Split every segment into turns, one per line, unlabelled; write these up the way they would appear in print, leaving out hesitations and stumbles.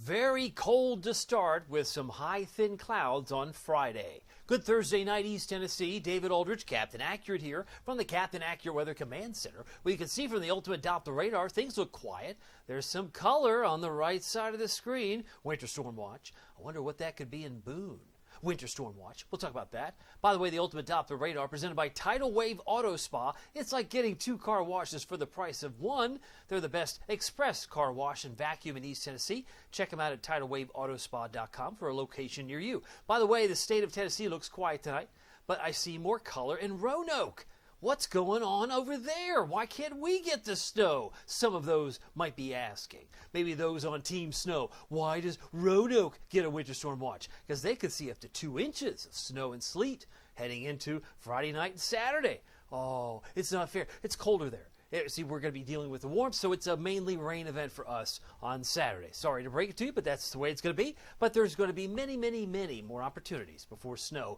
Very cold to start with some high thin clouds on Friday. Good Thursday night, East Tennessee. David Aldridge, Captain Accurate here from the Captain Accurate Weather Command Center. Well, you can see from the ultimate Doppler radar, things look quiet. There's some color on the right side of the screen. Winter storm watch. I wonder what that could be in Boone. Winter storm watch. We'll talk about that. By the way, the ultimate Doppler radar presented by Tidal Wave Auto Spa. It's like getting 2 car washes for the price of 1. They're the best express car wash and vacuum in East Tennessee. Check them out at tidalwaveautospa.com for a location near you. By the way, the state of Tennessee looks quiet tonight, but I see more color in Roanoke. What's going on over there? Why can't we get the snow? Some of those might be asking. Maybe those on Team Snow. Why does Roanoke get a winter storm watch? Because they could see up to 2 inches of snow and sleet heading into Friday night and Saturday. Oh, it's not fair. It's colder there. See, we're going to be dealing with the warmth, so it's a mainly rain event for us on Saturday. Sorry to break it to you, but that's the way it's going to be. But there's going to be many, many, many more opportunities before snow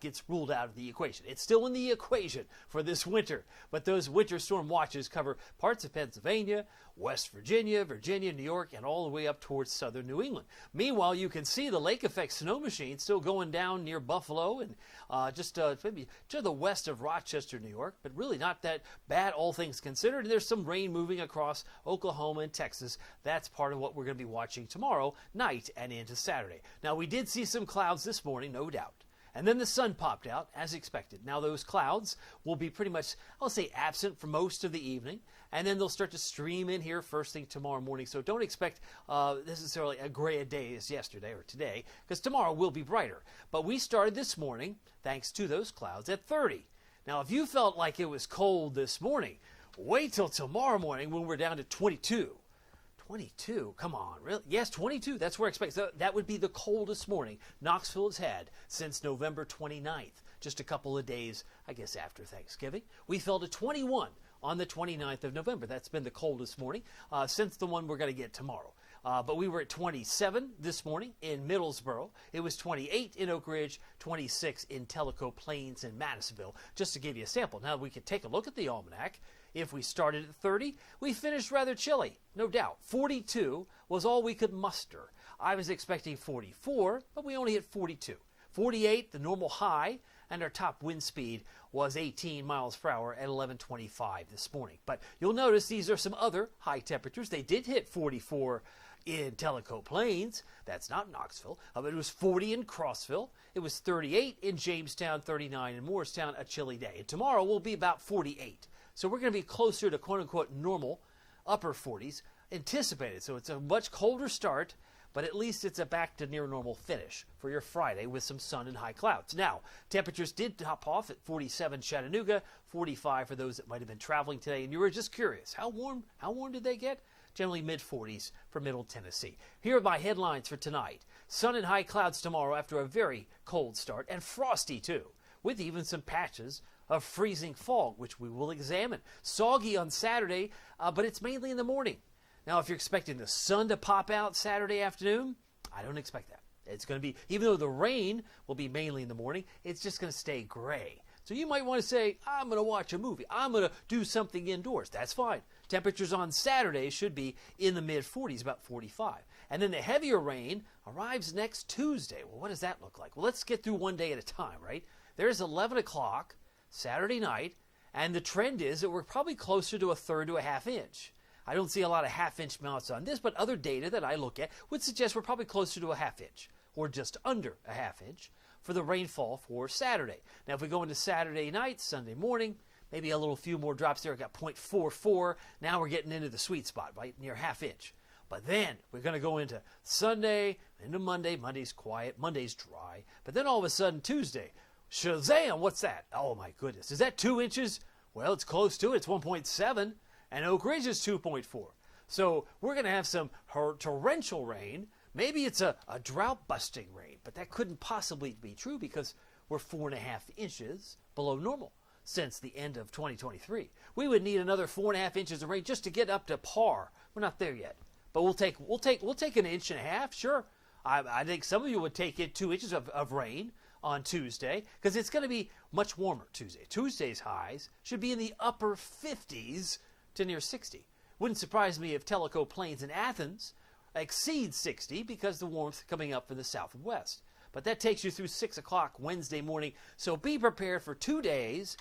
gets ruled out of the equation. It's still in the equation for this winter, but those winter storm watches cover parts of Pennsylvania, West Virginia, New York, and all the way up towards southern New England. Meanwhile, you can see the lake effect snow machine still going down near Buffalo and just maybe to the west of Rochester, New York, but really not that bad, all things considered. There's some rain moving across Oklahoma and Texas. That's part of what we're going to be watching tomorrow night and into Saturday. Now, we did see some clouds this morning, no doubt. And then the sun popped out, as expected. Now, those clouds will be pretty much, I'll say, absent for most of the evening. And then they'll start to stream in here first thing tomorrow morning. So don't expect necessarily a gray a day as yesterday or today, because tomorrow will be brighter. But we started this morning, thanks to those clouds, at 30. Now, if you felt like it was cold this morning, wait till tomorrow morning when we're down to 22. 22? Come on, really? Yes, 22. That's where I expect. So that would be the coldest morning Knoxville has had since November 29th, just a couple of days, I guess, after Thanksgiving. We fell to 21 on the 29th of November. That's been the coldest morning since the one we're going to get tomorrow. But we were at 27 this morning in Middlesboro. It was 28 in Oak Ridge, 26 in Tellico Plains and Madisonville, just to give you a sample. Now, we could take a look at the almanac. If we started at 30, we finished rather chilly, no doubt. 42 was all we could muster. I was expecting 44, but we only hit 42. 48, the normal high, and our top wind speed was 18 miles per hour at 11:25 this morning. But you'll notice these are some other high temperatures. They did hit 44 in Tellico Plains. That's not Knoxville. But it was 40 in Crossville. It was 38 in Jamestown, 39 in Morristown, a chilly day. And tomorrow will be about 48. So we're going to be closer to quote-unquote normal, upper 40s, anticipated. So it's a much colder start, but at least it's a back to near normal finish for your Friday with some sun and high clouds. Now, temperatures did top off at 47 Chattanooga, 45 for those that might have been traveling today. And you were just curious, how warm did they get? Generally mid-40s for Middle Tennessee. Here are my headlines for tonight. Sun and high clouds tomorrow after a very cold start, and frosty too, with even some patches of freezing fog, which we will examine. Soggy on Saturday, but it's mainly in the morning. Now, if you're expecting the sun to pop out Saturday afternoon, I don't expect that. It's going to be, even though the rain will be mainly in the morning, it's just going to stay gray. So you might want to say, I'm going to watch a movie. I'm going to do something indoors. That's fine. Temperatures on Saturday should be in the mid-40s, about 45. And then the heavier rain arrives next Tuesday. Well, what does that look like? Well, let's get through one day at a time, right? There's 11 o'clock Saturday night, and the trend is that we're probably closer to a third to a half inch. I don't see a lot of half-inch amounts on this, but other data that I look at would suggest we're probably closer to a half inch, or just under a half inch, for the rainfall for Saturday. Now, if we go into Saturday night, Sunday morning, maybe a little few more drops there. I got 0.44. Now we're getting into the sweet spot, right, near half inch. But then we're going to go into Sunday, into Monday. Monday's quiet, Monday's dry. But then all of a sudden, Tuesday, Shazam, what's that? Oh, my goodness. Is that 2 inches? Well, it's close to it. It's 1.7, and Oak Ridge is 2.4. So we're going to have some torrential rain. Maybe it's a drought-busting rain, but that couldn't possibly be true because we're 4.5 inches below normal since the end of 2023. We would need another 4.5 inches of rain just to get up to par. We're not there yet, but we'll take an inch and a half. Sure, I think some of you would take it 2 inches of rain on Tuesday, because it's going to be much warmer Tuesday. Tuesday's highs should be in the upper 50s to near 60. Wouldn't surprise me if Tellico Plains and Athens exceed 60 because the warmth coming up from the south and west. But that takes you through 6 o'clock Wednesday morning. So be prepared for 2 days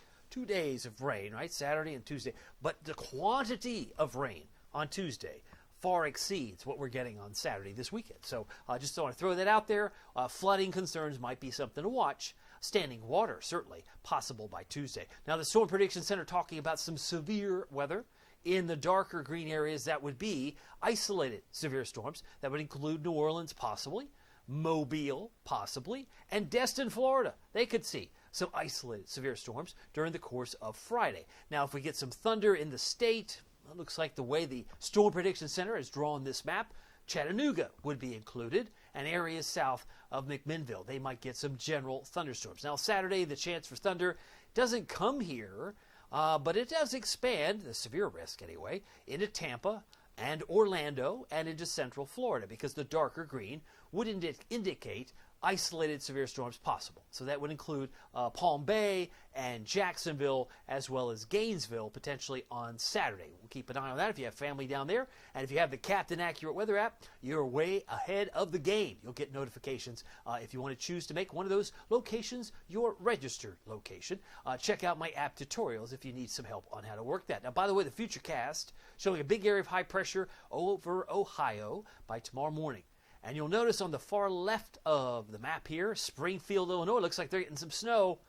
of rain, right? Saturday and Tuesday. But the quantity of rain on Tuesday far exceeds what we're getting on Saturday this weekend. So I just want to throw that out there. Flooding concerns might be something to watch. Standing water, certainly possible by Tuesday. Now, the Storm Prediction Center talking about some severe weather. In the darker green areas, that would be isolated severe storms. That would include New Orleans, possibly, Mobile, possibly, and Destin, Florida. They could see some isolated severe storms during the course of Friday. Now, if we get some thunder in the state, it looks like the way the Storm Prediction Center has drawn this map, Chattanooga would be included, and areas south of McMinnville. They might get some general thunderstorms. Now, Saturday, the chance for thunder doesn't come here, but it does expand, the severe risk anyway, into Tampa and Orlando and into central Florida, because the darker green would indicate isolated severe storms possible. So that would include Palm Bay and Jacksonville, as well as Gainesville, potentially on Saturday. We'll keep an eye on that if you have family down there. And if you have the Captain Accurate Weather app, you're way ahead of the game. You'll get notifications if you want to choose to make one of those locations your registered location. Check out my app tutorials if you need some help on how to work that. Now, by the way, the Futurecast showing a big area of high pressure over Ohio by tomorrow morning. And you'll notice on the far left of the map here, Springfield, Illinois, looks like they're getting some snow.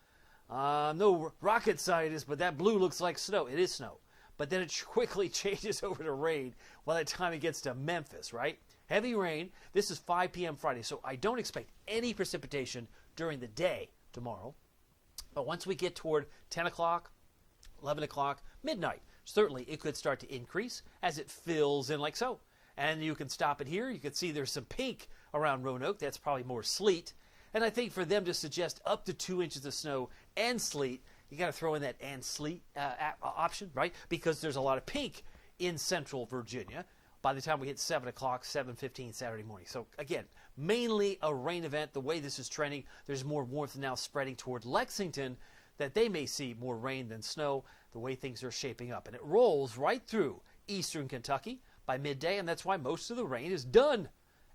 No rocket scientist, but that blue looks like snow. It is snow. But then it quickly changes over to rain by the time it gets to Memphis, right? Heavy rain. This is 5 p.m. Friday, so I don't expect any precipitation during the day tomorrow. But once we get toward 10 o'clock, 11 o'clock, midnight, certainly it could start to increase as it fills in like so. And you can stop it here. You can see there's some pink around Roanoke. That's probably more sleet. And I think for them to suggest up to 2 inches of snow and sleet, you got to throw in that and sleet option, right? Because there's a lot of pink in central Virginia by the time we hit 7 o'clock, 7:15 Saturday morning. So again, mainly a rain event. The way this is trending, there's more warmth now spreading toward Lexington, that they may see more rain than snow, the way things are shaping up. And it rolls right through eastern Kentucky by midday, and that's why most of the rain is done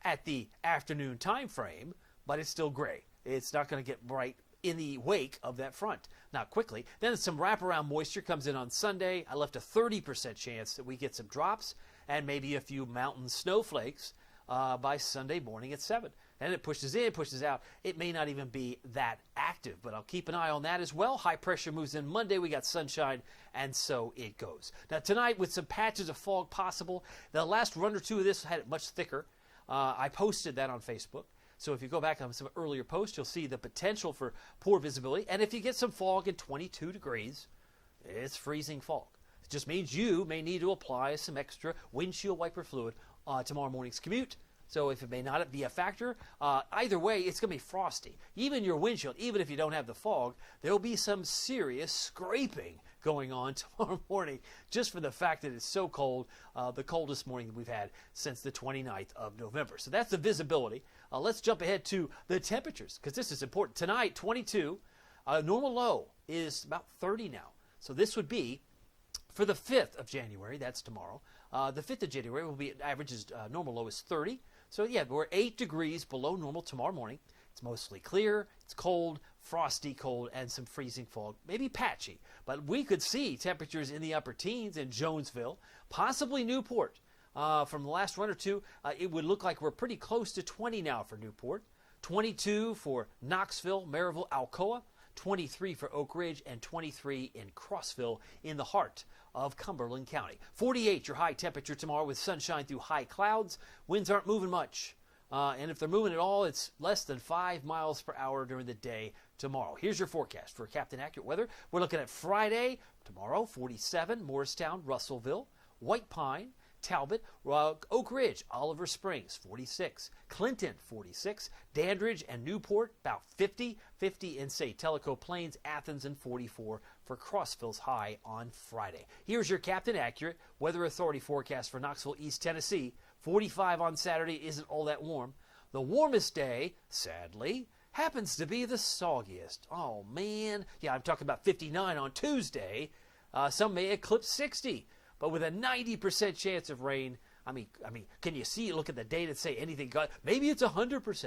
at the afternoon time frame, but it's still gray. It's not going to get bright in the wake of that front. Now, quickly, then some wraparound moisture comes in on Sunday. I left a 30% chance that we get some drops and maybe a few mountain snowflakes by Sunday morning at 7. And it pushes in, pushes out. It may not even be that active, but I'll keep an eye on that as well. High pressure moves in Monday. We got sunshine, and so it goes. Now, tonight, with some patches of fog possible, the last run or two of this had it much thicker. I posted that on Facebook. So if you go back on some earlier posts, you'll see the potential for poor visibility. And if you get some fog at 22 degrees, it's freezing fog. It just means you may need to apply some extra windshield wiper fluid tomorrow morning's commute. So if it may not be a factor, either way, it's going to be frosty. Even your windshield, even if you don't have the fog, there will be some serious scraping going on tomorrow morning just for the fact that it's so cold, the coldest morning that we've had since the 29th of November. So that's the visibility. Let's jump ahead to the temperatures, because this is important. Tonight, 22. Normal low is about 30 now. So this would be for the 5th of January. That's tomorrow. The 5th of January will be averages normal low is 30. So yeah, we're 8 degrees below normal tomorrow morning. It's mostly clear, it's cold, frosty cold, and some freezing fog, maybe patchy. But we could see temperatures in the upper teens in Jonesville, possibly Newport. From the last run or two, it would look like we're pretty close to 20 now for Newport. 22 for Knoxville, Maryville, Alcoa. 23 for Oak Ridge, and 23 in Crossville in the heart of Cumberland County. 48 your high temperature tomorrow with sunshine through high clouds. Winds aren't moving much. And if they're moving at all, it's less than 5 miles per hour during the day tomorrow. Here's your forecast for Captain Accurate Weather. We're looking at Friday, tomorrow, 47, Morristown, Russellville, White Pine, Talbot, Oak Ridge, Oliver Springs, 46, Clinton, 46, Dandridge and Newport, about 50, 50 in, say, Tellico Plains, Athens, and 44 for Crossville's high on Friday. Here's your Captain Accurate Weather Authority forecast for Knoxville, East Tennessee. 45 on Saturday isn't all that warm. The warmest day, sadly, happens to be the soggiest. Oh, man. Yeah, I'm talking about 59 on Tuesday. Some may eclipse 60. But with a 90% chance of rain I mean, can you look at the data and say anything? Maybe it's 100%.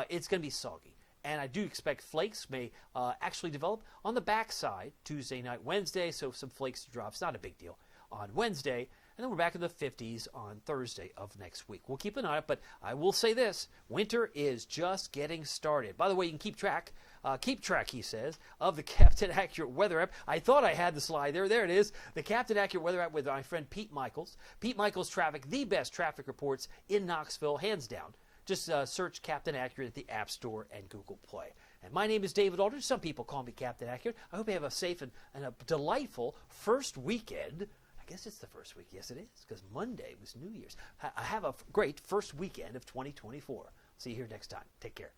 It's going to be soggy. And I do expect flakes may actually develop on the backside Tuesday night, Wednesday, so some flakes to drop. It's not a big deal on Wednesday. And then we're back in the 50s on Thursday of next week. We'll keep an eye on it, but I will say this. Winter is just getting started. By the way, you can keep track, he says, of the Captain Accurate Weather app. I thought I had the slide there. There it is. The Captain Accurate Weather app with my friend Pete Michaels. Pete Michaels Traffic, the best traffic reports in Knoxville, hands down. Just search Captain Accurate at the App Store and Google Play. And my name is David Aldridge. Some people call me Captain Accurate. I hope you have a safe and a delightful first weekend. I guess it's the first week. Yes, it is, because Monday was New Year's. Have a great first weekend of 2024. See you here next time. Take care.